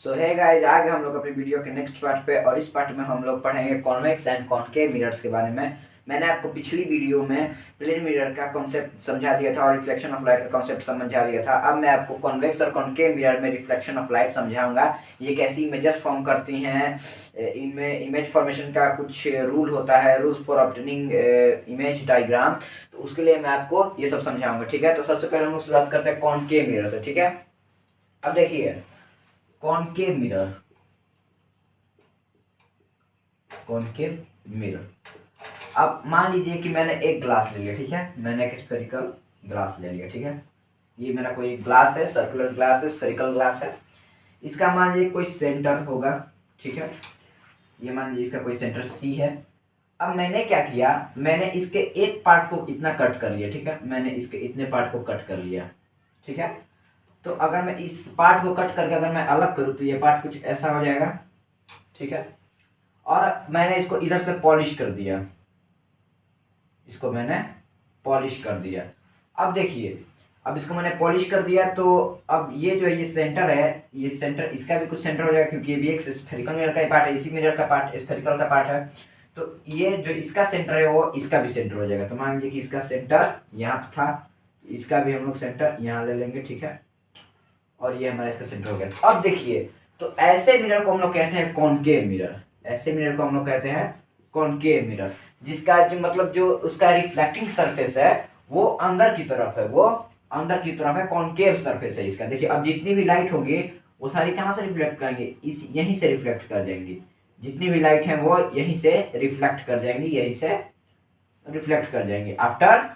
सो है गाइस, आगे हम लोग अपनी वीडियो के नेक्स्ट पार्ट पे, और इस पार्ट में हम लोग पढ़ेंगे कॉन्वेक्स एंड कॉनकेव मिरर्स के बारे में। मैंने आपको पिछली वीडियो में प्लेन मिरर का कॉन्सेप्ट समझा दिया था और रिफ्लेक्शन ऑफ लाइट का कॉन्सेप्ट समझा दिया था। अब मैं आपको कॉन्वेक्स और कॉनकेव मिरर में रिफ्लेक्शन ऑफ लाइट समझाऊंगा। ये कैसी इमेजेस फॉर्म करती हैं, इनमें इमेज फॉर्मेशन का कुछ रूल होता है, rules for obtaining image diagram. तो उसके लिए मैं आपको ये सब समझाऊंगा, ठीक है। तो सबसे पहले हम लोग शुरुआत करते हैं कॉनकेव मिरर से, ठीक है। अब देखिए, कॉनकेव मिरर, कॉनकेव मिरर। अब मान लीजिए कि मैंने एक ग्लास ले लिया, ठीक है। मैंने एक स्फेरिकल ग्लास ले लिया, ठीक है। ये मेरा कोई ग्लास है, सर्कुलर ग्लास है, स्फेरिकल ग्लास है। इसका मान लीजिए कोई सेंटर होगा, ठीक है। ये मान लीजिए इसका कोई सेंटर सी है। अब मैंने क्या किया, मैंने इसके एक पार्ट को इतना कट कर लिया, ठीक है। मैंने इसके इतने पार्ट को कट कर लिया, ठीक है। तो अगर मैं इस पार्ट को कट करके अगर मैं अलग करूँ तो ये पार्ट कुछ ऐसा हो जाएगा, ठीक है। और मैंने इसको इधर से पॉलिश कर दिया, इसको मैंने पॉलिश कर दिया। अब देखिए, अब इसको मैंने पॉलिश कर दिया तो अब ये जो है ये सेंटर है, ये सेंटर इसका भी कुछ सेंटर हो जाएगा, क्योंकि ये भी एक स्फेरिकल मिरर का ही पार्ट है, इसी मिरर का पार्ट स्फेरिकल का पार्ट है। तो ये जो इसका सेंटर है वो इसका भी सेंटर हो जाएगा। तो मान लीजिए कि इसका सेंटर यहाँ पर था, इसका भी हम लोग सेंटर यहाँ ले लेंगे, ठीक है। और ये हमारा इसका सेंटर हो गया। अब देखिए, तो ऐसे मिरर को हम लोग कहते हैं कॉनकेव मिरर। ऐसे मिरर को हम लोग कहते हैं कॉनकेव मिरर, जिसका जो मतलब जो उसका रिफ्लेक्टिंग सरफेस है वो अंदर की तरफ है, वो अंदर की तरफ है, कॉनकेव सरफेस है इसका। देखिए, अब जितनी भी लाइट होगी वो सारी कहाँ से रिफ्लेक्ट करेंगे, इस यहीं से रिफ्लेक्ट कर जाएंगी। जितनी भी लाइट है वो यहीं से रिफ्लेक्ट कर जाएंगी, यहीं से रिफ्लेक्ट कर जाएंगे after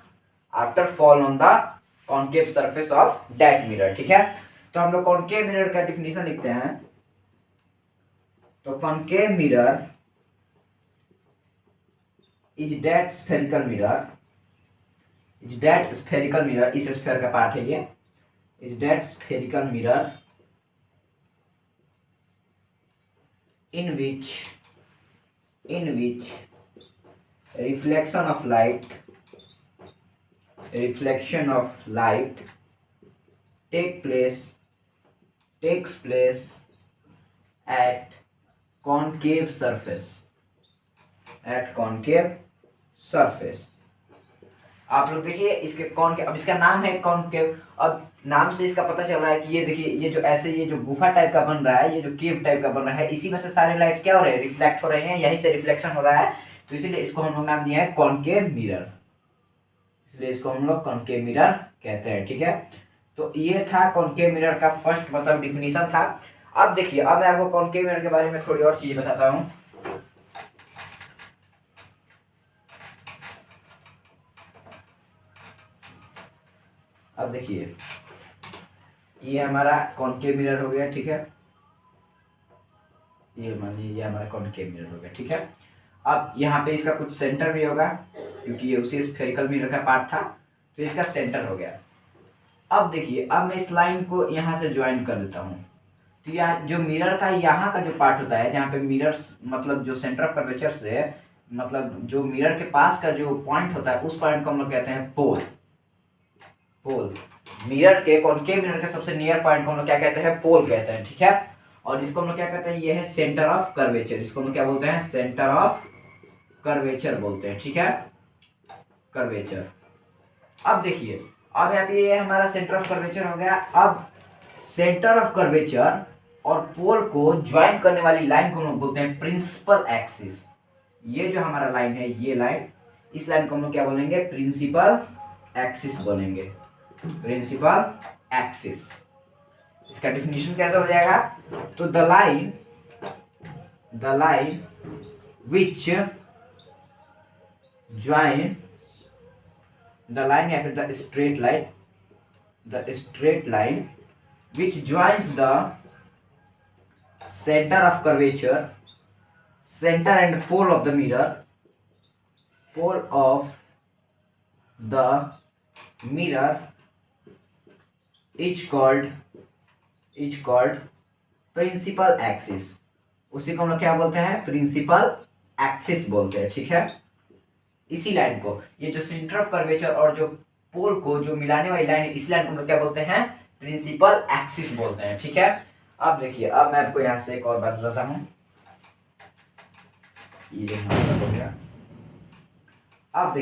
after fall on the concave surface of that mirror, ठीक है। तो हम लोग कॉनकेव मिरर का डिफिनेशन लिखते हैं। तो concave mirror is that spherical mirror, is that spherical mirror, इस स्फेयर का पार्ट है ये, is that spherical mirror in which reflection of light takes place at concave surface, at concave surface। आप लोग देखिए इसके कॉनकेव, अब इसका नाम है कॉनकेव। अब नाम से इसका पता चल रहा है कि ये देखिए, ये जो ऐसे ये जो गुफा टाइप का बन रहा है, ये जो केव टाइप का बन रहा है, इसी में से सारे लाइट्स क्या हो रहे हैं, रिफ्लेक्ट हो रहे हैं, यहीं से रिफ्लेक्शन हो रहा है। तो इसीलिए इसको हम लोग नाम दिया है कॉनकेव मिरर, इसलिए इसको हम लोग कॉनकेव मिरर कहते हैं, ठीक है। तो ये था कॉनकेव मिरर का फर्स्ट मतलब डिफिनीशन था। अब देखिए, अब मैं आपको कॉनकेव मिरर के बारे में थोड़ी और चीजें बताता हूँ। अब देखिए, ये हमारा कॉनकेव मिरर हो गया, ठीक है। ये मान लीजिए ये हमारा कॉनकेव मिरर हो गया, ठीक है। अब यहाँ पे इसका कुछ सेंटर भी होगा, क्योंकि ये उसी स्फेरिकल मिरर का पार्ट था, तो इसका सेंटर हो गया। अब देखिए, अब मैं इस लाइन को यहाँ से ज्वाइन कर देता हूँ। तो यह जो मिरर का यहाँ का जो पार्ट होता है, जहाँ पे मिरर्स मतलब जो सेंटर ऑफ कर्वेचर से मतलब जो मिरर के पास का जो पॉइंट होता है, उस पॉइंट को हम लोग कहते हैं पोल। पोल, मिरर के कॉनकेव मिरर के सबसे नियर पॉइंट को हम लोग क्या कहते हैं, पोल कहते हैं, ठीक है। और इसको हम लोग क्या कहते हैं, ये है सेंटर ऑफ कर्वेचर। इसको हम लोग क्या बोलते हैं, सेंटर ऑफ कर्वेचर बोलते हैं, ठीक है, कर्वेचर। अब देखिए, अब यहाँ पे ये हमारा सेंटर ऑफ कर्वेचर हो गया। अब सेंटर ऑफ कर्वेचर और पोल को ज्वाइन करने वाली लाइन को हम लोग बोलते हैं प्रिंसिपल एक्सिस। ये जो हमारा लाइन है, ये लाइन, इस लाइन को हम लोग क्या बोलेंगे, प्रिंसिपल एक्सिस बोलेंगे, प्रिंसिपल एक्सिस। इसका डिफिनेशन कैसे हो जाएगा, तो the line which join, the line या फिर the straight line which joins the center of curvature, center and pole of the mirror, pole of the mirror is called principal axis। उसी को हम लोग क्या बोलते हैं, प्रिंसिपल एक्सिस बोलते हैं, ठीक है। इसी लाइन को, ये जो सेंटर ऑफ कर्वेचर और जो पोल को जो मिलाने वाली लाइन है, इस लाइन को हम लोग क्या बोलते हैं, प्रिंसिपल एक्सिस बोलते हैं, ठीक है। अब देखिए, अब मैं आपको यहाँ से एक और बात बताता हूँ। ये यहाँ पर हो गया। अब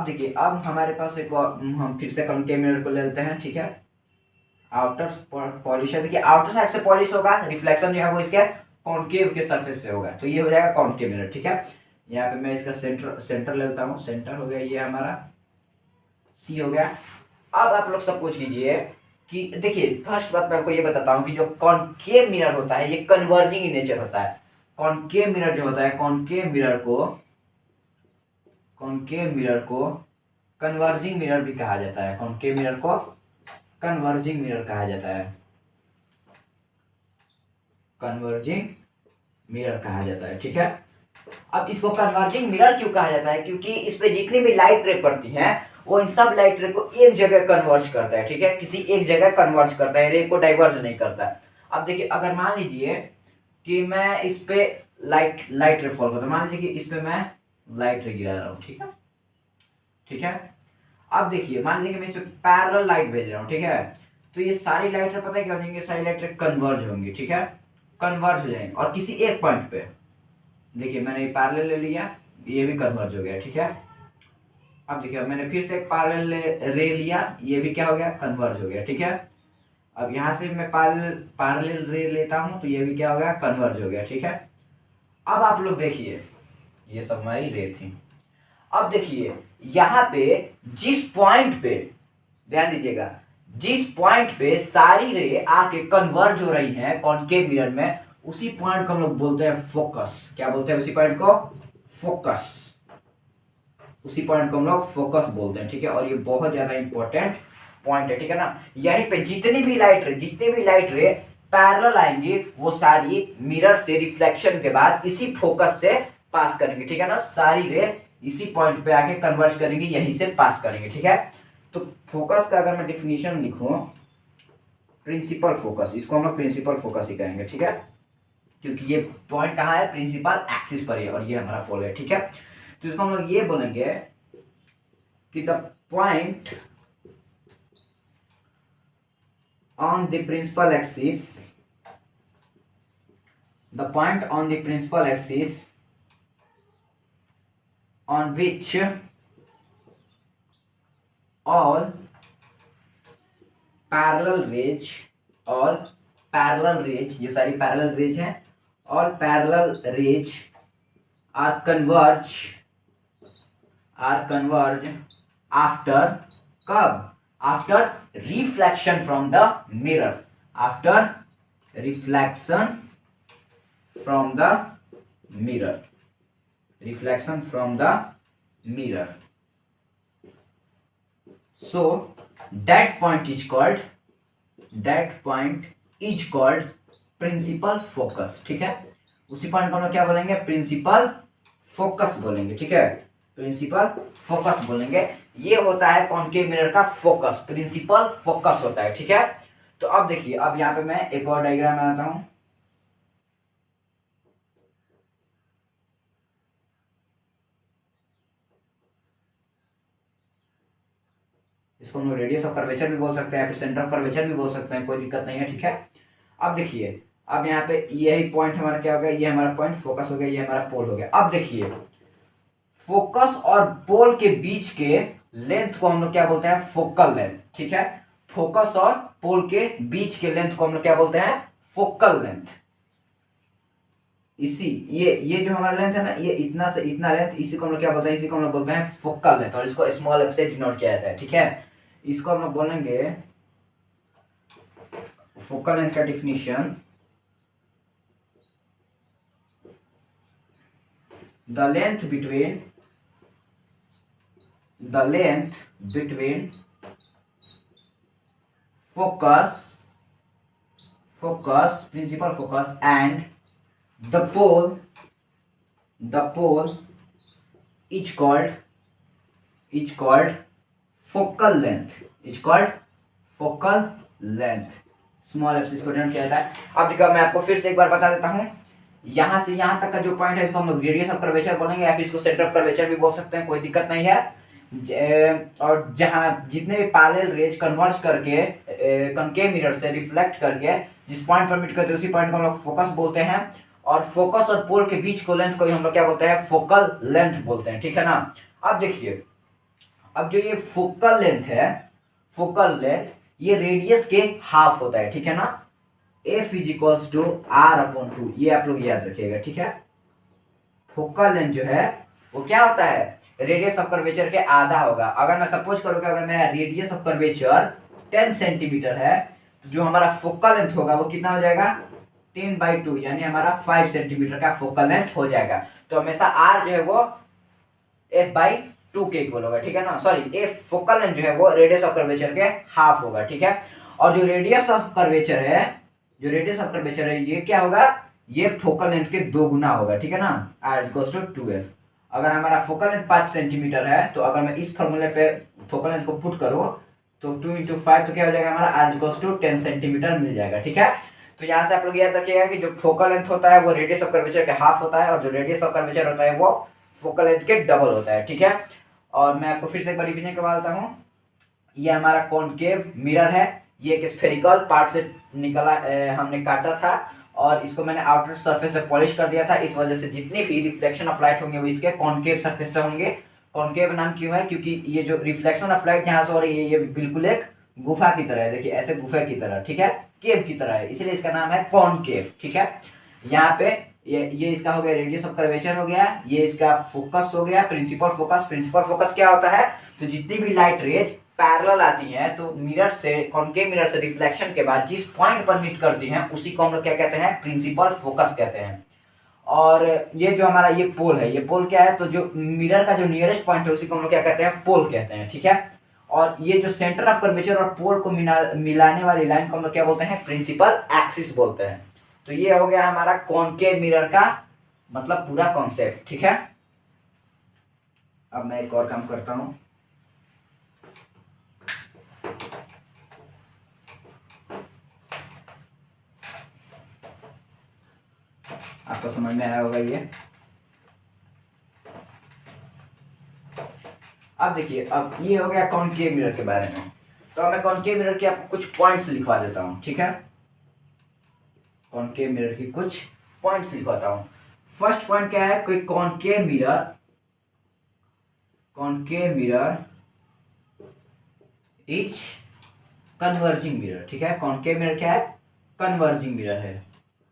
देखिए, अब हमारे पास एक और, हम फिर से कॉनकेव मिरर को ले लेते हैं, ठीक है। आउटर पॉलिश है, देखिए आउटर साइड से पॉलिश होगा, रिफ्लेक्शन जो है वो इसके कॉनकेव के सरफेस से होगा, तो ये हो जाएगा कॉनकेव मिरर, ठीक है। यहाँ पे मैं इसका सेंटर ले लेता हूँ, सेंटर हो गया ये हमारा, सी हो गया। अब आप लोग सब पूछ लीजिए कि देखिए, फर्स्ट बात मैं आपको ये बताता हूँ कि जो कॉनकेव मिरर होता है ये कन्वर्जिंग इन नेचर होता है। कॉनकेव मिरर जो होता है, कॉनकेव मिरर को कन्वर्जिंग मिरर भी कहा जाता है। कॉनकेव मिरर को कन्वर्जिंग मिरर कहा जाता है, कन्वर्जिंग मिरर कहा जाता है, ठीक है। अब इसको कन्वर्जिंग मिरर क्यों कहा जाता है, क्योंकि इस पे जितनी भी लाइट रे पड़ती है वो इन सब लाइट रे को एक जगह कन्वर्ज करता है, ठीक है, किसी एक जगह कन्वर्ज करता है, रे को डाइवर्ज नहीं करता है। अब देखिए, अगर मान लीजिए कि मैं इस पे लाइट रे फॉल करता हूँ, मान लीजिए कि इस पे मैं लाइट रे गिरा रहा हूँ, ठीक है, ठीक है। अब देखिए, मान लीजिए कि मैं इस पे पैरेलल लाइट भेज रहा हूँ, ठीक है, तो ये सारी लाइट रे पता है क्या हो जाएंगे, सारी लाइट रे कन्वर्ज होंगी, ठीक है, कन्वर्ज हो जाएंगे, और किसी एक पॉइंट पे, देखिए मैंने ये पैरेलल ले लिया, ये भी कन्वर्ज हो गया, ठीक है। अब देखिए, मैंने फिर से एक पैरेलल रे लिया, ये भी क्या हो गया, कन्वर्ज हो गया, ठीक है। अब यहाँ से मैं पैरेलल रे लेता हूँ, तो ये भी क्या हो गया, कन्वर्ज हो गया, ठीक है। अब आप लोग देखिए, ये सब हमारी रे थी। अब देखिए यहाँ पे जिस पॉइंट पे, ध्यान दीजिएगा, जिस पॉइंट पे सारी रे आके कन्वर्ज हो रही हैं कॉनकेव मिरर में, उसी पॉइंट को हम लोग बोलते हैं फोकस। क्या बोलते हैं उसी पॉइंट को, फोकस। उसी पॉइंट को हम लोग फोकस बोलते हैं, ठीक है। और ये बहुत ज्यादा इंपॉर्टेंट पॉइंट है, ठीक है ना। यहीं पे जितने भी लाइट रे पैरेलल आएंगे वो सारी मिरर से रिफ्लेक्शन के बाद इसी फोकस से पास करेंगे, ठीक है ना। सारी रे इसी पॉइंट पे आके कन्वर्ज करेंगे, यहीं से पास करेंगे, ठीक है। तो फोकस का अगर मैं डिफिनीशन लिखूं, प्रिंसिपल फोकस, इसको हम लोग प्रिंसिपल फोकस ही कहेंगे, ठीक है, क्योंकि ये पॉइंट कहाँ है, प्रिंसिपल एक्सिस पर है, और ये हमारा पोल है, ठीक है। तो इसको हम लोग ये बोलेंगे कि the point on the principal axis, the point on the principal axis on which all parallel rays, ये सारी पैरेलल रेज हैं, all parallel rays are converge after, कब, after reflection from the mirror, after reflection from the mirror, reflection from the mirror. So that point is called principal focus, ठीक है। उसी point को हम लोग क्या बोलेंगे, प्रिंसिपल फोकस बोलेंगे, ठीक है, प्रिंसिपल फोकस बोलेंगे। ये होता है कॉनकेव मिरर का फोकस, प्रिंसिपल फोकस होता है, ठीक है। तो अब देखिए, अब यहाँ पे मैं एक और डायग्राम बनाता हूं। इसको हम लोग रेडियस ऑफ कर्वेचर भी बोल सकते हैं, फिर सेंटर ऑफ कर्वेचर भी बोल सकते हैं, कोई दिक्कत नहीं है, ठीक है। अब देखिए, अब यहाँ पे यही पॉइंट हमारा क्या हो गया, ये हमारा पॉइंट फोकस हो गया, ये हमारा पोल हो गया। अब देखिए, फोकस और पोल के बीच के लेंथ को हम लोग क्या बोलते हैं, फोकल लेंथ, ठीक है। फोकस और पोल के बीच के लेंथ को हम लोग क्या बोलते हैं, फोकल लेंथ। इसी ये जो हमारा लेंथ है ना, ये इतना से इतना लेंथ, इसी को हम लोग क्या बोलते हैं, इसी को हम लोग बोलते हैं फोकल लेंथ, और इसको स्मॉल एफ से डिनोट किया जाता है, ठीक है। इसको हम लोग बोलेंगे फोकल लेंथ का definition, the length between focus, principal focus and the pole is called focal length, small F से इसको डिनोट किया जाता है। अब देखो, मैं आपको फिर से एक बार बता देता हूं, यहां से यहां तक का जो पॉइंट है इसको हम लोग रेडियस ऑफ कर्वेचर बोलेंगे, या फिर इसको सेंटर ऑफ कर्वेचर भी बोल सकते हैं, कोई दिक्कत नहीं है। और जहाँ जितने भी पैरेलल रेज कन्वर्ज करके कनकेव मिरर से रिफ्लेक्ट करके जिस पॉइंट पर मीट करते हैं उसी पॉइंट को हम लोग फोकस बोलते हैं। और फोकस और पोल के बीच को लेंथ को हम लोग क्या बोलते हैं, फोकल लेंथ बोलते हैं, ठीक है ना। अब देखिए, अब जो ये फोकल लेंथ है, फोकल लेंथ ये रेडियस के हाफ होता है, ठीक है ना। F is equals to R upon two, ये आप लोग याद रखिएगा, ठीक है। फोकल लेंथ जो है वो क्या होता है, रेडियस ऑफ कर्वेचर के आधा होगा। अगर मैं सपोज करूँ कि अगर मेरा रेडियस ऑफ कर्वेचर 10 सेंटीमीटर है तो जो हमारा फोकल लेंथ होगा वो कितना हो जाएगा, 10/2, यानी हमारा 5 सेंटीमीटर का फोकल लेंथ हो जाएगा। तो हमेशा आर जो है वो f/2 के इक्वल होगा, ठीक है ना। सॉरी, एफ फोकल लेंथ जो है वो रेडियस ऑफ कर्वेचर के हाफ होगा, ठीक है। और जो रेडियस ऑफ कर्वेचर है, जो रेडियस ऑफ कर्वेचर है ये क्या होगा, ये फोकल लेंथ के 2 गुना होगा, ठीक है ना। r equals to 2f। अगर हमारा फोकल लेंथ 5 सेंटीमीटर है तो अगर मैं इस फॉर्मूले पे फोकल लेंथ को पुट करूँ तो 2 × 5 तो क्या हो जाएगा हमारा, r इक्वल्स टू 10 सेंटीमीटर मिल जाएगा, ठीक है। तो यहाँ से आप लोग याद रखिएगा कि जो फोकल लेंथ होता है वो रेडियस ऑफ कर्वेचर के हाफ होता है और जो रेडियस ऑफ कर्वेचर होता है वो फोकल लेंथ के डबल होता है, ठीक है। और मैं आपको फिर से एक बार रिवीजन करवा देता हूँ। ये हमारा कॉनकेव मिरर है, ये एक स्फेरिकल पार्ट से निकला हमने काटा था और इसको मैंने आउटर सरफेस से पॉलिश कर दिया था। इस वजह से जितनी भी रिफ्लेक्शन ऑफ लाइट होंगे वो इसके कॉनकेव सरफेस से होंगे। कॉनकेव नाम क्यों है, क्योंकि ये जो रिफ्लेक्शन ऑफ लाइट यहाँ से हो रही है ये बिल्कुल एक गुफा की तरह है, देखिए ऐसे गुफा की तरह, ठीक है, केव की तरह है, इसीलिए इसका नाम है कॉनकेव, ठीक है। यहाँ पे ये इसका हो गया रेडियस ऑफ कर्वेचर हो गया, ये इसका फोकस हो गया, प्रिंसिपल फोकस। प्रिंसिपल फोकस क्या होता है, तो जितनी भी लाइट रेज पैरेलल आती हैं तो मिरर से, कॉनकेव मिरर से रिफ्लेक्शन के बाद जिस पॉइंट पर मीट करती हैं उसी को हम लोग क्या कहते हैं, प्रिंसिपल फोकस कहते हैं। और ये जो हमारा ये पोल है, ये पोल क्या है, तो जो मिरर का जो नियरेस्ट पॉइंट है उसी को हम लोग क्या कहते हैं, पोल कहते हैं, ठीक है। और ये जो सेंटर ऑफ कर्वेचर और पोल को मिलाने वाली लाइन को हम लोग क्या बोलते हैं, प्रिंसिपल एक्सिस बोलते हैं। तो ये हो गया हमारा कॉनकेव मिरर का मतलब पूरा कॉन्सेप्ट, ठीक है। अब मैं एक और काम करता हूं, आपको समझ में आया होगा ये। अब देखिए, अब ये हो गया कॉनकेव मिरर के बारे में। तो मैं कॉनकेव मिरर के आपको कुछ पॉइंट्स लिखवा देता हूं, ठीक है। कॉनकेव मिरर की कुछ पॉइंट्स लिखवाता हूं। फर्स्ट पॉइंट क्या है, कोई concave mirror, concave mirror is converging mirror, ठीक है। कॉनकेव मिरर क्या है, कन्वर्जिंग मिरर है,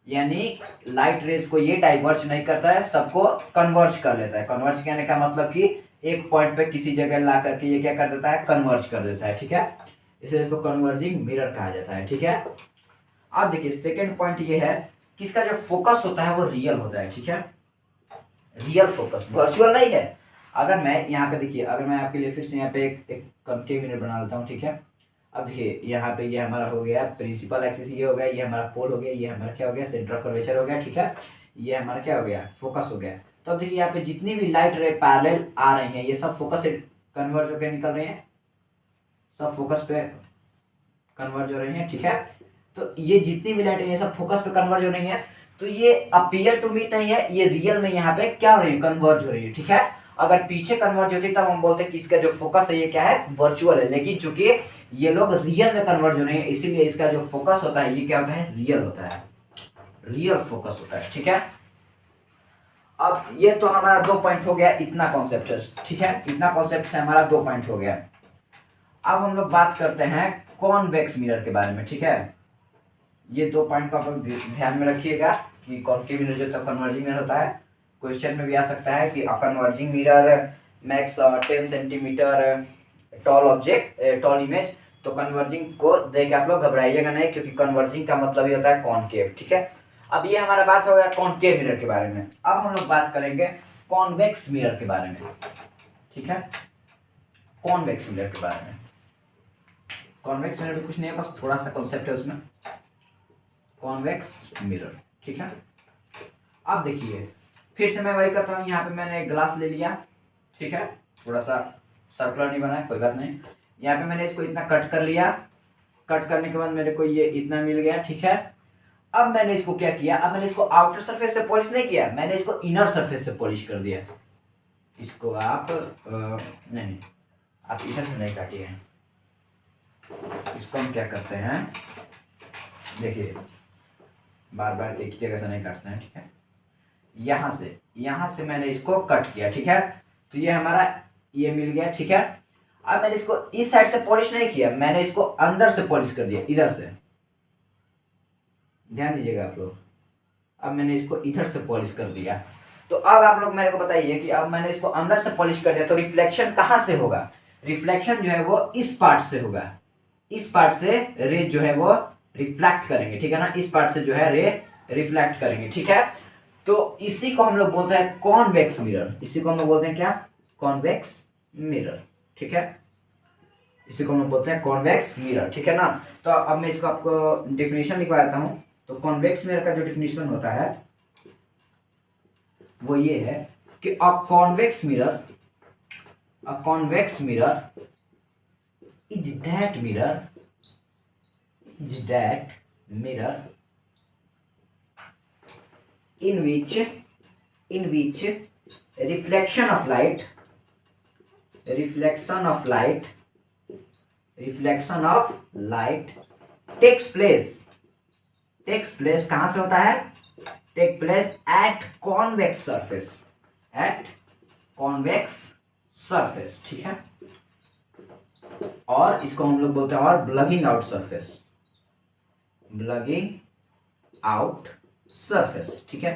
यानी लाइट रेज को ये डाइवर्ज नहीं करता है, सबको कन्वर्ज कर लेता है। कन्वर्ज कहने का मतलब कि एक पॉइंट पे किसी जगह ला करके ये क्या कर देता है, कन्वर्ज कर देता है, ठीक है। इसलिए इसको कन्वर्जिंग मिरर कहा जाता है, ठीक है। अब देखिए सेकंड पॉइंट ये है कि इसका जो फोकस होता है वो रियल होता है, ठीक है। रियल फोकस, वर्चुअल नहीं है। अगर मैं यहाँ पे देखिए, अगर मैं आपके लिए फिर से यहाँ पे एक कॉनकेव मिरर बना लेता हूँ, ठीक है। अब देखिए यहाँ पे ये हमारा हो गया प्रिंसिपल एक्सिस, ये हो गया, ये हमारा पोल हो गया, ये हमारा क्या हो गया, सेंटर ऑफ कर्वेचर हो गया, ठीक है। ये हमारा क्या हो गया, फोकस हो गया। तो अब देखिए यहाँ पे जितनी भी लाइट रे पैरेलल आ रही हैं ये सब फोकस से कन्वर्ज होकर निकल रही हैं, सब फोकस पे कन्वर्ज हो रही हैं, ठीक है। तो ये जितनी भी लाइट है ये सब फोकस पे कन्वर्ज हो रही है। तो ये अपीयर टू मीट नहीं है, ये रियल में यहाँ पे क्या हो रही है, कन्वर्ज हो रही है, ठीक है। अगर पीछे कन्वर्ज होती तब हम बोलते हैं कि इसका जो फोकस है ये क्या है, वर्चुअल है। लेकिन चूंकि ये लोग रियल में कन्वर्ज हो रहे हैं इसीलिए इसका जो फोकस होता है ये क्या होता है, रियल होता है, रियल फोकस होता है, ठीक है। अब ये तो हमारा 2 पॉइंट हो गया, इतना कॉन्सेप्ट है, ठीक है। इतना कॉन्सेप्ट से हमारा 2 पॉइंट हो गया। अब हम लोग बात करते हैं कॉन्वेक्स मिरर के बारे में, ठीक है। ये 2 पॉइंट को आप लोग ध्यान में रखिएगा कि कॉनकेव मिरर जो कन्वर्जिंग मिरर होता है, क्वेश्चन में भी आ सकता है कि converging mirror max 10 centimetre tall object, tall image. तो कन्वर्जिंग को देख के आप लोग घबराइएगा नहीं, क्योंकि कन्वर्जिंग का मतलब ही होता है कॉनकेव, ठीक है। अब ये हमारा बात हो गया कॉनकेव मिरर के बारे में। अब हम लोग बात करेंगे कॉन्वेक्स मिरर के बारे में, ठीक है। कॉन्वेक्स मिरर के बारे में, कॉन्वेक्स मिरर भी कुछ नहीं है, बस थोड़ा सा कॉन्सेप्ट है उसमें, कॉन्वेक्स मिरर, ठीक है। अब देखिए फिर से मैं वही करता हूँ, यहाँ पे मैंने एक ग्लास ले लिया, ठीक है। थोड़ा सा सर्कुलर नहीं बना है, कोई बात नहीं। यहाँ पे मैंने इसको इतना कट कर लिया, कट करने के बाद मेरे को ये इतना मिल गया, ठीक है। अब मैंने इसको क्या किया, अब मैंने इसको आउटर सरफेस से पॉलिश नहीं किया, मैंने इसको इनर सरफेस से पॉलिश कर दिया। इसको आप नहीं, आप इधर से नहीं काटिए, इसको हम क्या करते हैं, देखिए बार बार एक ही जगह से नहीं काटते हैं, ठीक है। यहाँ से मैंने इसको कट किया, ठीक है। तो ये हमारा ये मिल गया, ठीक है। अब मैंने इसको इस साइड से पॉलिश नहीं किया, मैंने इसको अंदर से पॉलिश कर दिया, इधर से, ध्यान दीजिएगा आप लोग। अब मैंने इसको इधर से पॉलिश कर दिया। तो अब आप लोग मेरे को बताइए कि अब मैंने इसको अंदर से पॉलिश कर दिया तो रिफ्लेक्शन कहाँ से होगा। रिफ्लेक्शन जो है वो इस पार्ट से होगा, इस पार्ट से रे जो है वो रिफ्लेक्ट करेंगे, ठीक है ना। इस पार्ट से जो है रे रिफ्लेक्ट करेंगे, ठीक है। तो इसी को हम लोग बोलते हैं कॉन्वेक्स मिरर, इसी को हम लोग बोलते हैं क्या, कॉन्वेक्स मिरर, ठीक है। इसी को हम लोग बोलते हैं कॉन्वेक्स मिरर, ठीक है ना। तो अब मैं इसको आपको डिफिनेशन लिखवा देता हूं। तो कॉन्वेक्स मिरर का जो डिफिनेशन होता है वो ये है कि a convex mirror is that mirror in which reflection of light takes place कहां से होता है, take place at convex surface, ठीक है। और इसको हम लोग बोलते हैं और ब्लगिंग आउट सरफेस, ठीक है।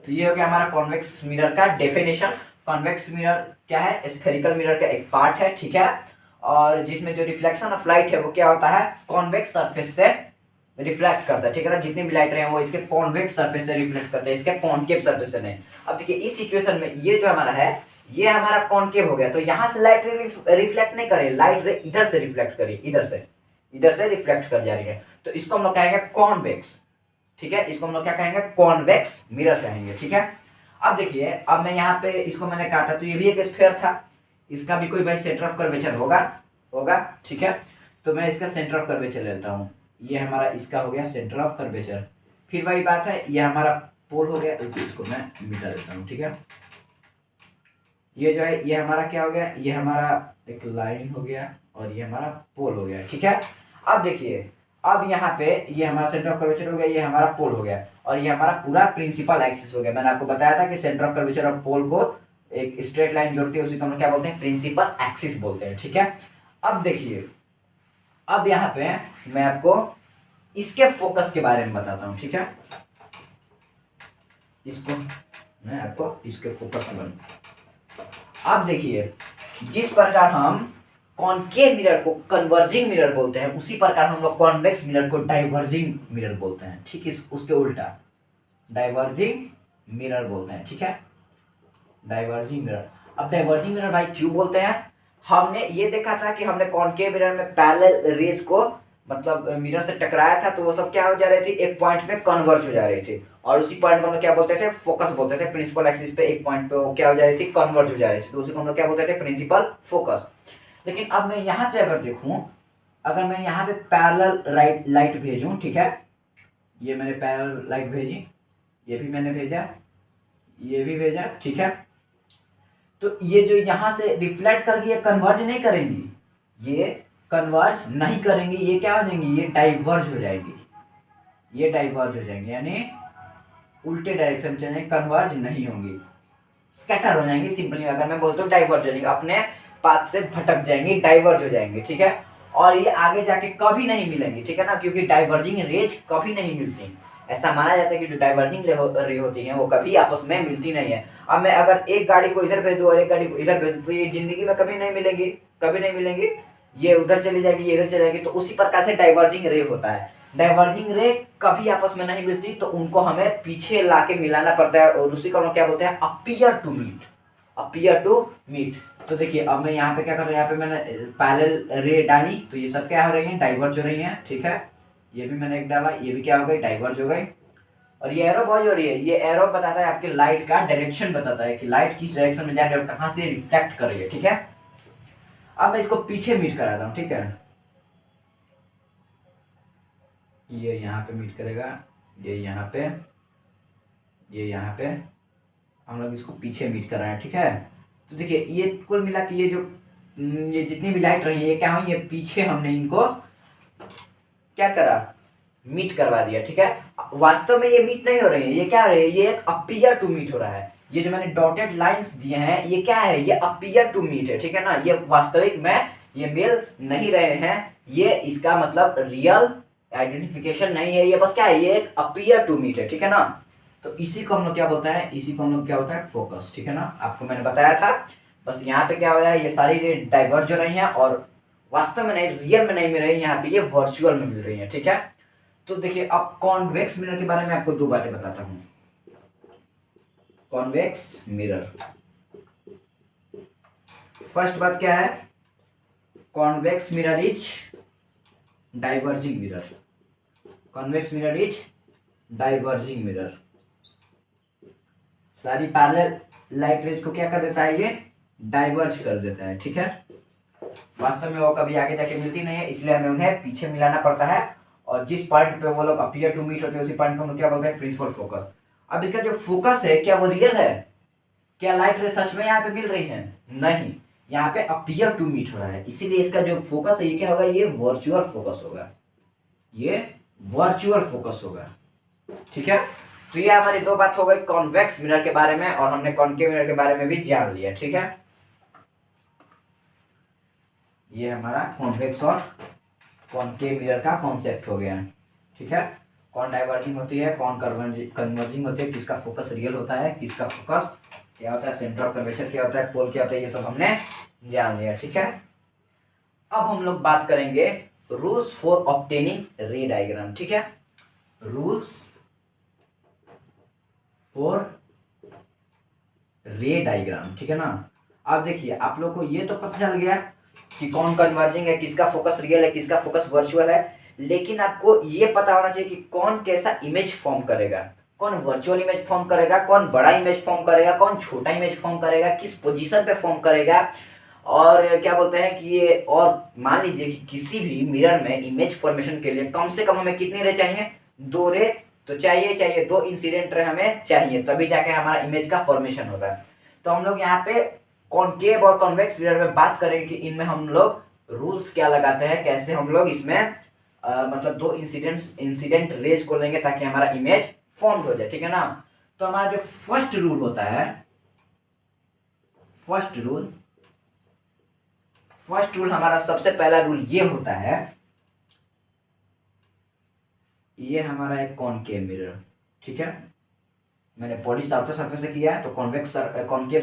तो ये हो गया हमारा कॉन्वेक्स मिरर का डेफिनेशन। कॉन्वेक्स मिरर क्या है, स्फेरिकल मिरर का एक पार्ट है, ठीक है। और जिसमें जो रिफ्लेक्शन ऑफ लाइट है वो क्या होता है, कॉन्वेक्स सरफेस से रिफ्लेक्ट करता है, ठीक है ना। जितनी भी लाइट रहे हैं वो इसके कॉन्वेक्स सरफेस से रिफ्लेक्ट करते हैं, इसके कॉनकेव सरफेस से नहीं। अब देखिए इस सिचुएशन में ये जो हमारा है ये हमारा कॉनकेव हो गया, तो यहां से लाइट रिफ्लेक्ट नहीं करे, लाइट रे इधर से रिफ्लेक्ट करी, इधर से रिफ्लेक्ट कर जा रही है, तो इसको हम लोग कहेंगे कॉन्वेक्स, ठीक है। इसको हम लोग क्या कहेंगे, कॉन्वेक्स मिरर कहेंगे, ठीक है। अब देखिए अब मैं यहाँ पे इसको मैंने काटा तो ये भी एक स्फीयर था, इसका भी कोई भाई सेंटर ऑफ कर्वेचर होगा, ठीक है। तो मैं इसका सेंटर ऑफ कर्वेचर लेता हूँ, ये हमारा इसका हो गया सेंटर ऑफ कर्वेचर। फिर वही बात है, ये हमारा पोल हो गया, इसको मैं मिटा देता हूँ, ठीक है। ये जो है ये हमारा क्या हो गया, ये हमारा एक लाइन हो गया और ये हमारा पोल हो गया, ठीक है। अब देखिए अब यहाँ पे ये हमारा सेंटर ऑफ कर्वेचर हो गया, ये हमारा पोल हो गया और ये हमारा पूरा प्रिंसिपल एक्सिस हो गया। मैंने आपको बताया था कि सेंटर ऑफ कर्वेचर और पोल को एक स्ट्रेट लाइन जोड़ती है, उसी को हम क्या बोलते हैं, प्रिंसिपल एक्सिस बोलते हैं, ठीक है। अब देखिए अब यहाँ पे मैं आपको इसके फोकस के बारे में बताता हूँ, ठीक है। इसको मैं आपको इसके फोकस के बारे में, अब देखिए जिस प्रकार हम कॉनकेव मिरर को कन्वर्जिंग मिरर बोलते हैं उसी प्रकार हम लोग कॉन्वेक्स मिरर को डाइवर्जिंग मिरर बोलते हैं, ठीक है। उसके उल्टा डाइवर्जिंग मिरर बोलते हैं, ठीक है, डाइवर्जिंग मिरर। अब डाइवर्जिंग मिरर भाई क्यों बोलते हैं, हमने ये देखा था कि हमने कॉनकेव मिरर में पैरेलल रेज को मतलब मिरर से टकराया था तो वो सब क्या हो जा रहे थे, एक पॉइंट पे कन्वर्ज हो जा रहे थे और उसी पॉइंट को हम लोग क्या बोलते थे, फोकस बोलते थे। प्रिंसिपल एक्सिस पे एक पॉइंट पे वो क्या हो जा रही थी, कन्वर्ज हो जा रही थी, तो उसी को हम लोग क्या बोलते थे, प्रिंसिपल फोकस। लेकिन अब मैं यहाँ पे अगर देखूं, अगर मैं यहाँ पे पैरेलल लाइट भेजूं, ठीक है, ये मैंने पैरेलल लाइट भेजी, ये भी मैंने भेजा, ये भी भेजा, ठीक है। तो ये जो यहाँ से रिफ्लेक्ट करके ये कन्वर्ज नहीं करेंगी, ये कन्वर्ज नहीं करेंगी, ये क्या हो जाएंगी, ये डाइवर्ज हो जाएंगी, ये डाइवर्ज हो जाएंगे यानी उल्टे डायरेक्शन चलेंगे, कन्वर्ज नहीं होंगी, स्कैटर हो जाएंगी। सिंपली अगर मैं बोलता हूँ डाइवर्ज हो जाएंगे, अपने पाथ से भटक जाएंगे, डाइवर्ज हो जाएंगे, ठीक है। और ये आगे जाके कभी नहीं मिलेंगी, ठीक है ना, क्योंकि डाइवर्जिंग रेज कभी नहीं मिलती। ऐसा माना जाता है कि जो डाइवर्जिंग रे होती हैं वो कभी आपस में मिलती नहीं है। अब मैं अगर एक गाड़ी को इधर भेज दूं और एक गाड़ी को इधर भेज दूं तो ये जिंदगी में कभी नहीं मिलेंगी, कभी नहीं मिलेंगी, ये उधर चली जाएगी, ये इधर चली जाएगी। तो उसी प्रकार से डाइवर्जिंग रे होता है, डाइवर्जिंग रे कभी आपस में नहीं मिलती, तो उनको हमें पीछे लाके मिलाना पड़ता है और उसी को हम क्या बोलते हैं, अपीयर टू मीट। तो देखिए अब मैं यहाँ पे क्या कर रहा हूँ, यहाँ पे मैंने पैरेलल रे डाली तो ये सब क्या हो रही है, डाइवर्ज हो रही है, ठीक है। ये भी मैंने एक डाला, ये भी क्या हो गई, डाइवर्ज हो गई। और ये एरो बहुत हो रही है, ये एरो बताता है आपके लाइट का डायरेक्शन, बताता है कि लाइट किस डायरेक्शन में जा रही है और कहाँ से रिफ्लेक्ट कर रही है, ठीक है। अब मैं इसको पीछे मीट कराता हूँ, ठीक है, ये यहाँ पे मीट करेगा, ये यहाँ पे, ये यहाँ पे, हम लोग इसको पीछे मीट कर रहे हैं, ठीक है। तो देखिए ये कुल मिला के ये जो ये जितनी भी लाइट रही है ये क्या हुई, ये पीछे हमने इनको क्या करा, मीट करवा दिया। ठीक है, वास्तव में ये मीट नहीं हो रही है, ये क्या हो रही है, ये एक अपीयर टू मीट हो रहा है। ये जो मैंने डॉटेड लाइंस दिए हैं ये क्या है, ये अपीयर टू मीट है। ठीक है ना, ये वास्तविक में ये मेल नहीं रहे हैं, ये इसका मतलब रियल आइडेंटिफिकेशन नहीं है, ये बस क्या है, ये एक अपीयर टू मीट है। ठीक है ना, तो इसी को हम लोग क्या बोलते हैं, इसी को हम लोग क्या होता है, फोकस। ठीक है ना, आपको मैंने बताया था। बस यहाँ पे क्या हो रहा है, ये सारी डाइवर्ज हो रही हैं और वास्तव में नहीं, रियल में नहीं मिल रही है, यहाँ पे ये वर्चुअल में मिल रही है। ठीक है, तो देखिए अब कॉन्वेक्स मिरर के बारे में आपको दो बातें बताता हूं। कॉन्वेक्स मिरर, फर्स्ट बात क्या है, convex mirror is diverging mirror. Convex mirror is diverging mirror. सारी पैरेलल लाइट रेज को क्या कर देता है, ये डाइवर्ज कर देता है। ठीक है, वास्तव में वो कभी आगे जाके मिलती नहीं है, इसलिए हमें उन्हें पीछे मिलाना पड़ता है, और जिस पॉइंट पे वो लोग अपीयर टू मीट होते हैं उसी पॉइंट को हम क्या बोलते हैं, प्रिंसिपल फोकस। अब इसका जो फोकस है क्या वो रियल है, क्या लाइट रे सच में यहाँ पे मिल रही है, नहीं, यहाँ पे अपीयर टू मीट हो रहा है, इसीलिए इसका जो फोकस है ये क्या होगा, ये वर्चुअल फोकस होगा, ये वर्चुअल फोकस होगा। ठीक है, तो ये हमारी दो बात हो गई कॉन्वेक्स मिरर के बारे में, और हमने कॉनकेव मिरर के बारे में भी जान लिया। ठीक है, ये हमारा कॉन्वेक्स और कॉनकेव मिरर का कॉन्सेप्ट हो गया। ठीक है, कौन डाइवर्जिंग होती है, कौन कन्वर्जिंग होती है, किसका फोकस रियल होता है, किसका फोकस क्या होता है, सेंटर ऑफ कर्वेचर क्या होता है, पोल क्या होता है, ये सब हमने जान लिया। ठीक है, अब हम लोग बात करेंगे रूल्स फॉर ऑब्टेनिंग रे डायग्राम। ठीक है, रूल्स फॉर रे डायग्राम। ठीक है ना, अब देखिए आप लोग को ये तो पता चल गया कि कौन कन्वर्जिंग है, किसका फोकस रियल है, किसका फोकस वर्चुअल है, लेकिन आपको ये पता होना चाहिए कि कौन कैसा इमेज फॉर्म करेगा, कौन वर्चुअल इमेज फॉर्म करेगा, कौन बड़ा इमेज फॉर्म करेगा, कौन छोटा इमेज फॉर्म करेगा, किस पोजीशन पे फॉर्म करेगा, और क्या बोलते हैं कि ये, और मान लीजिए कि किसी भी मिरर में इमेज फॉर्मेशन के लिए कम से कम हमें कितनी रे चाहिए, दो रे तो चाहिए, दो इंसिडेंट रे हमें चाहिए, तभी जाके हमारा इमेज का फॉर्मेशन होता है। तो हम लोग यहाँ पे कॉनकेव और कॉन्वेक्स मिरर में बात करेंगे कि इनमें हम लोग रूल्स क्या लगाते हैं, कैसे हम लोग इसमें मतलब दो इंसिडेंट रेज को लेंगे ताकि हमारा इमेज फॉर्म हो जाए। ठीक है ना, तो हमारा जो फर्स्ट रूल होता है, फर्स्ट रूल हमारा सबसे पहला रूल ये होता है, ये हमारा एक कॉनकेव मिरर। ठीक है, मैंने पॉलिश्ड आउटर सरफेस से किया है तो कॉनकेव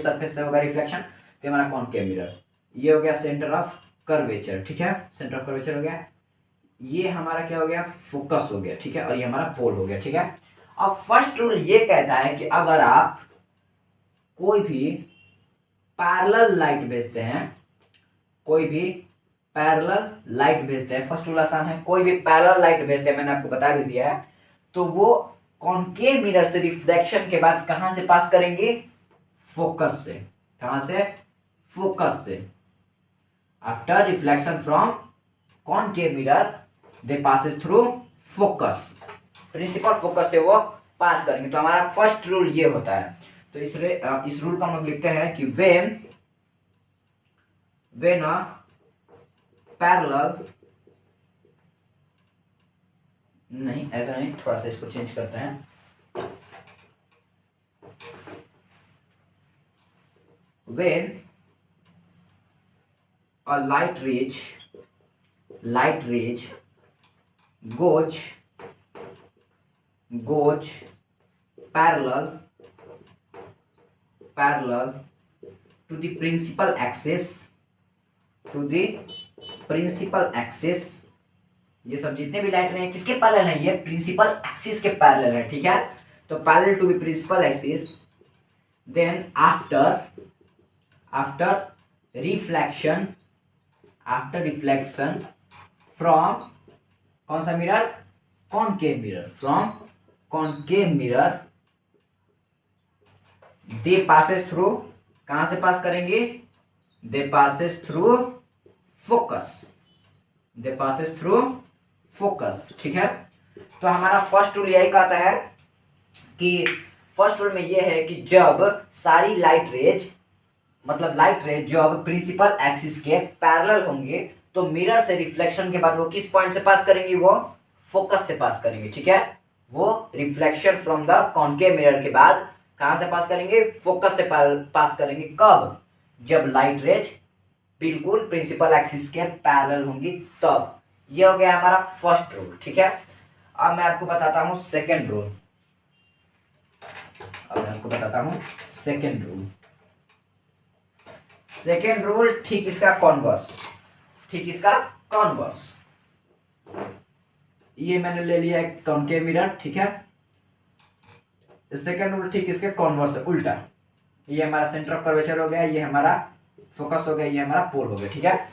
सरफेस से होगा रिफ्लेक्शन, तो हमारा कॉनकेव मिरर। ये हो गया सेंटर ऑफ कर्वेचर। ठीक है, सेंटर ऑफ कर्वेचर हो गया, ये हमारा क्या हो गया, फोकस हो गया। ठीक है, और ये हमारा पोल हो गया। ठीक है, अब फर्स्ट रूल ये कहता है कि अगर आप कोई भी पैरेलल लाइट भेजते हैं, कोई भी पैरेलल लाइट भेजते हैं, फर्स्ट रूल आसान है, कोई भी पैरेलल लाइट भेजते हैं, मैंने आपको बता भी दिया है, तो वो कॉनकेव मिरर से रिफ्लेक्शन के बाद कहां से पास करेंगे, फोकस से। कहां से, फोकस से। After reflection from concave mirror they passes through focus, principal focus से वो पास करेंगे। तो हमारा फर्स्ट रूल ये होता है। तो इस रूल को हम लोग लिखते हैं कि व्हेन अ पैरेलल, नहीं ऐसा नहीं, थोड़ा सा इसको चेंज करते हैं, when a light ray goes parallel to the principal axis, ये सब जितने भी लाइट रे हैं किसके पैरेलल है, ये प्रिंसिपल एक्सिस के पैरेलल है। ठीक है, तो parallel to the principal axis, then after reflection from कौन सा mirror, concave mirror, from concave mirror they passes through, कहां से पास करेंगे, दे पासेस थ्रू फोकस। ठीक है, तो हमारा फर्स्ट रूल यही कहता है कि फर्स्ट रूल में ये है कि जब सारी लाइट रेज मतलब लाइट रे जो अब प्रिंसिपल एक्सिस के पैरेलल होंगे तो मिरर से रिफ्लेक्शन के बाद वो किस पॉइंट से पास करेंगे, वो फोकस से पास करेंगे, ठीक है। वो reflection from the concave mirror के बाद कहां से पास करेंगे, फोकस से पास करेंगे। कब, जब लाइट रेज बिल्कुल प्रिंसिपल एक्सिस के पैरेलल होंगी तब। ये हो गया हमारा फर्स्ट रूल, ठीक है। अब मैं आपको बताता हूं second rule. Second rule. Second rule ठीक इसका कॉन्वर्स, ये मैंने ले लिया एक कॉनकेव मिरर, ठीक है। सेकेंड रूल ठीक इसके कॉन्वर्स है, उल्टा। ये हमारा सेंटर ऑफ कर्वेचर हो गया, ये हमारा फोकस हो गया, ये हमारा पोल हो गया, ठीक है।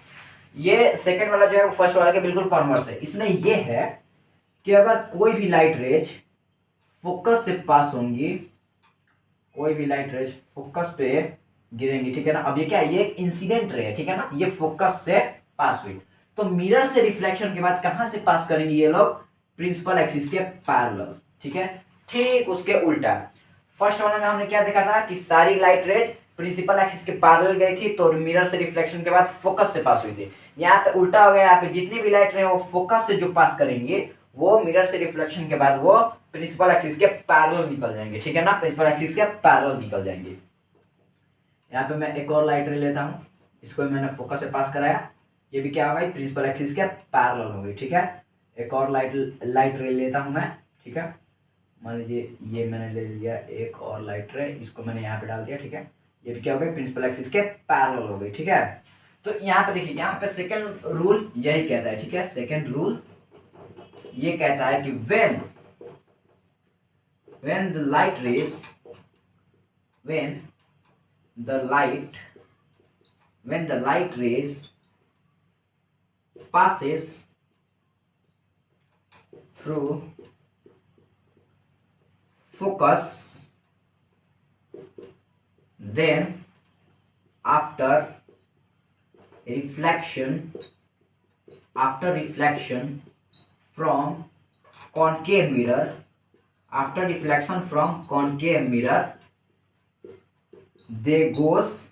ये सेकेंड वाला जो है वो फर्स्ट वाला के बिल्कुल कॉन्वर्स है। इसमें ये है कि अगर कोई भी लाइट रेज फोकस से पास होंगी, कोई भी लाइट रेज फोकस पे गिरेंगी, ठीक है ना। अब ये क्या है, ये एक इंसिडेंट रे है, ठीक है ना। ये फोकस से पास हुई तो मिरर से रिफ्लेक्शन के बाद कहां से पास करेंगे ये लोग, प्रिंसिपल एक्सिस के पैरेलल, ठीक है। ठीक उसके उल्टा फर्स्ट वाले में हमने क्या देखा था कि सारी लाइट रेज प्रिंसिपल एक्सिस के पैरेलल गई थी तो मिरर से रिफ्लेक्शन के बाद फोकस से पास हुई थी। यहाँ पे उल्टा हो गया, यहाँ पे जितनी भी लाइट रे वो फोकस से जो पास करेंगे वो मिरर से रिफ्लेक्शन के बाद वो प्रिंसिपल एक्सिस के पैरेलल निकल जाएंगे, ठीक है ना। प्रिंसिपल एक्सिस के पैरेलल निकल जाएंगे। यहाँ पे मैं एक और लाइट रे लेता हूँ, इसको मैंने फोकस से पास कराया, ये भी क्या होगा, प्रिंसिपल एक्सिस के पैरेलल हो गई, ठीक है। एक और लाइट रे लेता हूँ मैं, ठीक है। मान लीजिए ये मैंने ले लिया एक और लाइट रे, इसको मैंने यहाँ पे डाल दिया, ठीक है। ये भी क्या हो गई, प्रिंसिपल एक्सिस के पैरेलल हो गई, ठीक है। तो यहाँ पे देखिए, यहाँ पे सेकेंड रूल यही कहता है, ठीक है। सेकेंड रूल ये कहता है कि when the light rays when the light rays passes through focus, then after reflection from concave mirror, they goes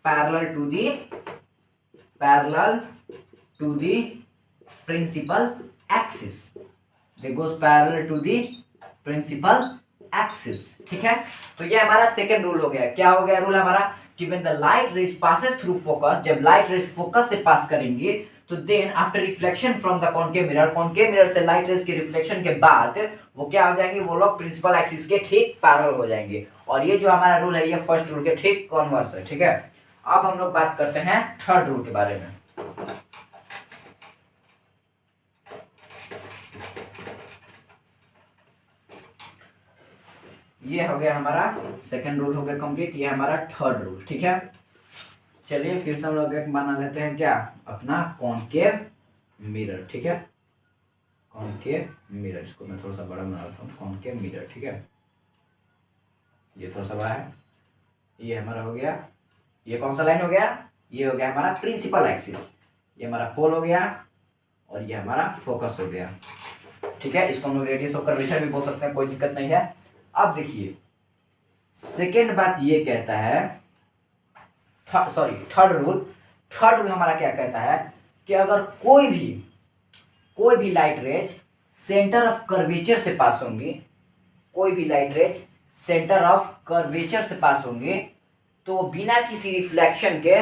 parallel to the principal axis. ठीक है। तो ये हमारा सेकेंड रूल हो गया। क्या हो गया रूल हमारा कि when the light rays passes through focus, जब लाइट रेज फोकस से पास करेंगे तो then after reflection from the concave mirror से लाइट रेज के रिफ्लेक्शन के बाद वो क्या हो जाएंगे, वो लोग प्रिंसिपल एक्सिस के ठीक पैरेलल हो जाएंगे। और ये जो हमारा रूल है ये फर्स्ट रूल के ठीक कॉन्वर्स है, ठीक है। अब हम लोग बात करते हैं थर्ड रूल के बारे में। ये हो गया हमारा सेकेंड रूल हो गया कंप्लीट, ये हमारा थर्ड रूल, ठीक है। चलिए फिर से हम लोग एक बना लेते हैं क्या, अपना कॉनकेव मिरर, ठीक है। कॉनकेव मिरर, इसको मैं थोड़ा सा बड़ा बना लेता हूँ, कॉनकेव मिरर, ठीक है। ये थोड़ा सा बड़ा है, ये हमारा हो गया, ये कौन सा लाइन हो गया, ये हो गया हमारा प्रिंसिपल एक्सिस, ये हमारा पोल हो गया और ये हमारा फोकस हो गया, ठीक है। इसको हम लोग रेडियस ऑफ कर्वेचर भी बोल सकते हैं, कोई दिक्कत नहीं है। अब देखिए सेकेंड बात ये कहता है, थर्ड रूल हमारा क्या कहता है कि अगर कोई भी light rays centre of curvature से पास होंगी, तो बिना किसी रिफ्लेक्शन के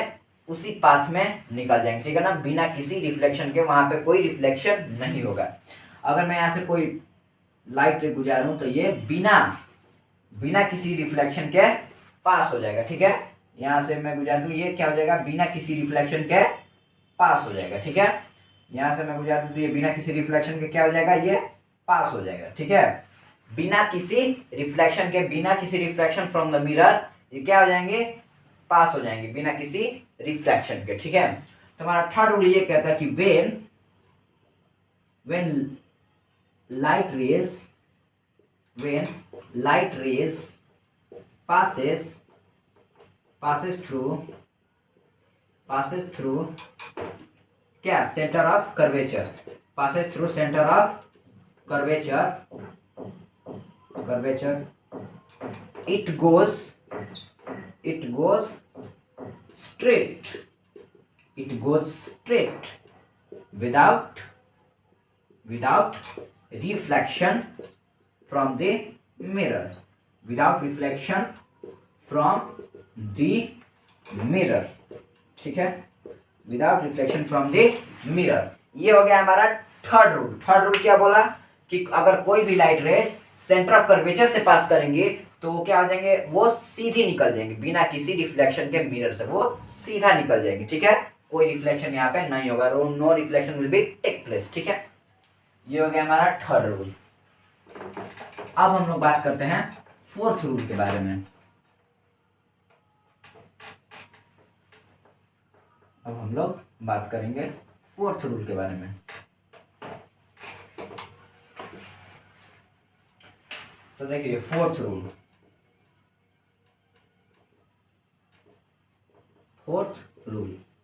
उसी पाथ में निकल जाएंगे, ठीक है ना। बिना किसी रिफ्लेक्शन के, वहां पे कोई रिफ्लेक्शन नहीं होगा। अगर मैं यहाँ से कोई लाइट रे गुजारूं तो ये बिना किसी रिफ्लेक्शन के पास हो जाएगा, ठीक है। यहाँ से मैं गुजार दूं, ये क्या हो जाएगा, बिना किसी रिफ्लेक्शन के पास हो जाएगा, ठीक है। यहाँ से मैं गुजार दूं तो ये बिना किसी रिफ्लेक्शन के क्या हो जाएगा, ये पास हो जाएगा, ठीक है। बिना किसी रिफ्लेक्शन फ्रॉम द मिरर, ये क्या हो जाएंगे, पास हो जाएंगे बिना किसी रिफ्लेक्शन के, ठीक है। तो हमारा थर्ड रूल ये कहता है कि when light rays passes through क्या, centre of curvature, it goes it goes straight, it goes straight without reflection from the mirror, without reflection from the mirror, ठीक है, without reflection from the mirror. ये हो गया हमारा third rule. Third rule क्या बोला कि अगर कोई भी light rays centre of curvature से पास करेंगे तो वो क्या हो जाएंगे, वो सीधी निकल जाएंगे बिना किसी रिफ्लेक्शन के मिरर से, वो सीधा निकल जाएंगे, ठीक है, कोई रिफ्लेक्शन यहाँ पे नहीं होगा, no reflection will be take place, ठीक है। ये हो गया हमारा थर्ड रूल। अब हम लोग बात करते हैं फोर्थ रूल के बारे में। अब हम लोग बात करेंगे फोर्थ रूल के बारे में। तो देखिए फोर्थ रूल,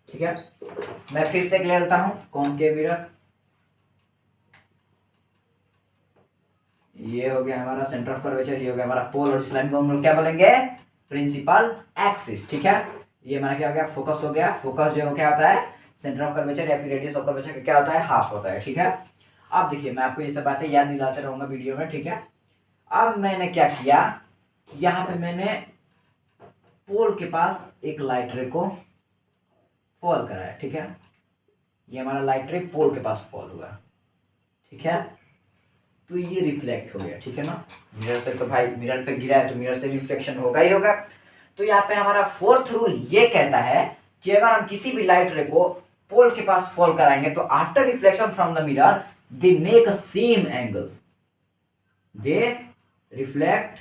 ठीक है, मैं फिर से ले लेता हूं कॉनकेव मिरर। ये हो गया हमारा सेंटर ऑफ कर्वेचर, ये हो गया हमारा पोल, और इस लाइन को हम लोग क्या बोलेंगे, प्रिंसिपल एक्सिस, ठीक है। ये हमारा क्या हो गया, फोकस हो गया। फोकस जो क्या होता है, सेंटर ऑफ कर्वेचर या फिर रेडियस ऑफ कर्वेचर का क्या होता है, हाफ होता है, ठीक है। अब देखिए मैं आपको ये सब बातें याद दिलाते रहूंगा वीडियो में, ठीक है। अब मैंने क्या किया, यहाँ पे मैंने पोल के पास एक लाइट रे को फॉल कराया, ठीक है। ये हमारा लाइट रे पोल के पास फॉल हुआ, ठीक है, तो ये रिफ्लेक्ट हो गया, ठीक है ना, मिरर से। तो भाई मिरर पे गिरा है तो मिरर से रिफ्लेक्शन होगा ही होगा। तो यहाँ पे हमारा फोर्थ रूल ये कहता है कि अगर हम किसी भी लाइट रे को पोल के पास फॉल कराएंगे तो after reflection from the mirror they make a same angle, they reflect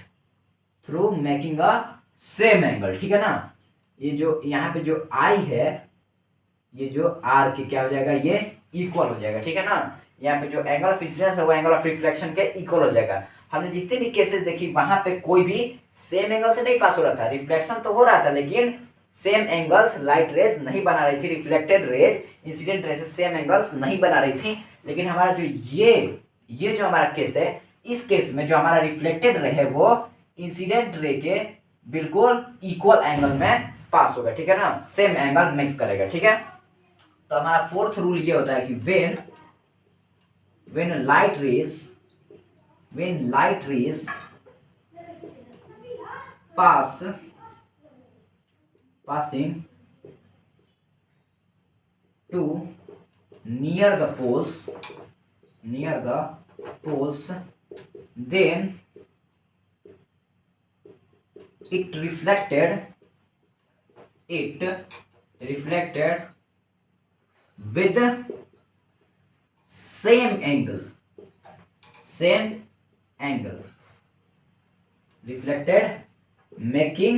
through making a same angle, ठीक है ना। ये जो यहाँ पे जो आई है, ये जो आर के क्या हो जाएगा, ये इक्वल हो जाएगा, ठीक है ना। यहाँ पे जो एंगल ऑफ इंसिडेंस है वो एंगल ऑफ रिफ्लेक्शन के इक्वल हो जाएगा। हमने जितने भी केसेस देखी वहां पे कोई भी सेम एंगल से नहीं पास हो रहा था, रिफ्लेक्शन तो हो रहा था लेकिन सेम एंगल्स लाइट रेज नहीं बना रही थी, रिफ्लेक्टेड रेज इंसिडेंट रे से सेम एंगल्स नहीं बना रही थी। लेकिन हमारा जो ये जो हमारा केस है, इस केस में जो हमारा रिफ्लेक्टेड रे है वो इंसिडेंट रे के बिल्कुल इक्वल एंगल में पास होगा, ठीक है ना, सेम एंगल मेक करेगा, ठीक है। तो हमारा फोर्थ रूल ये होता है कि when light rays passing to near the poles, then it reflected with same angle, reflected making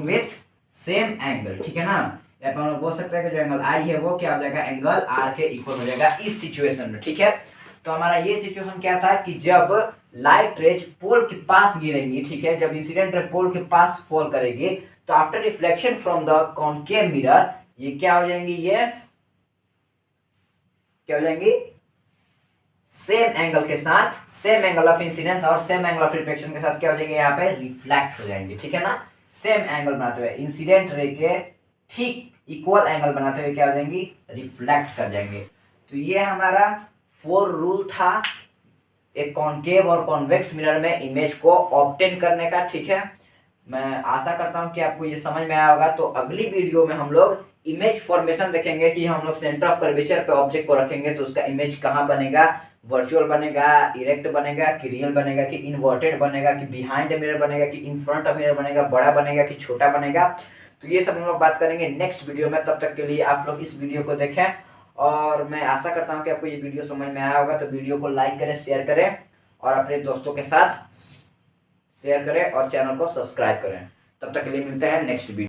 with same angle, ठीक है ना। यहाँ पे हम लोग बोल सकते हैं कि जो एंगल आई है वो क्या हो जाएगा, एंगल आर के इक्वल हो जाएगा इस सिचुएशन में, ठीक है। तो हमारा ये सिचुएशन क्या था कि जब लाइट रेज पोल के पास गिरेंगी, ठीक है, जब इंसिडेंट रे पोल के पास फॉल करेगी तो after reflection from the concave mirror ये क्या हो जाएंगी, ये क्या हो जाएंगी, सेम एंगल के साथ, सेम एंगल ऑफ इंसिडेंस और सेम एंगल ऑफ रिफ्लेक्शन के साथ क्या हो जाएंगे, यहाँ पे रिफ्लेक्ट हो जाएंगे, ठीक है ना। सेम एंगल बनाते हुए इंसिडेंट रे के ठीक इक्वल एंगल बनाते हुए क्या हो जाएंगी, रिफ्लेक्ट कर जाएंगे। तो ये हमारा 4 रूल था एक कॉनकेव और कॉन्वेक्स मिरर में इमेज को ऑब्टेन करने का, ठीक है। मैं आशा करता हूँ कि आपको ये समझ में आया होगा। तो अगली वीडियो में हम लोग इमेज फॉर्मेशन देखेंगे कि हम लोग सेंटर ऑफ कर्वेचर पे ऑब्जेक्ट को रखेंगे तो उसका इमेज कहाँ बनेगा, वर्चुअल बनेगा, इरेक्ट बनेगा कि रियल बनेगा, कि इन्वर्टेड बनेगा, कि बिहाइंड मिरर बनेगा, कि इन फ्रंट ऑफ मिरर बनेगा, बड़ा बनेगा कि छोटा बनेगा। तो ये सब हम लोग बात करेंगे नेक्स्ट वीडियो में। तब तक के लिए आप लोग इस वीडियो को देखें और मैं आशा करता हूँ कि आपको ये वीडियो समझ में आया होगा। तो वीडियो को लाइक करें, शेयर करें और अपने दोस्तों के साथ शेयर करें और चैनल को सब्सक्राइब करें। तब तक के लिए मिलते हैं नेक्स्ट वीडियो।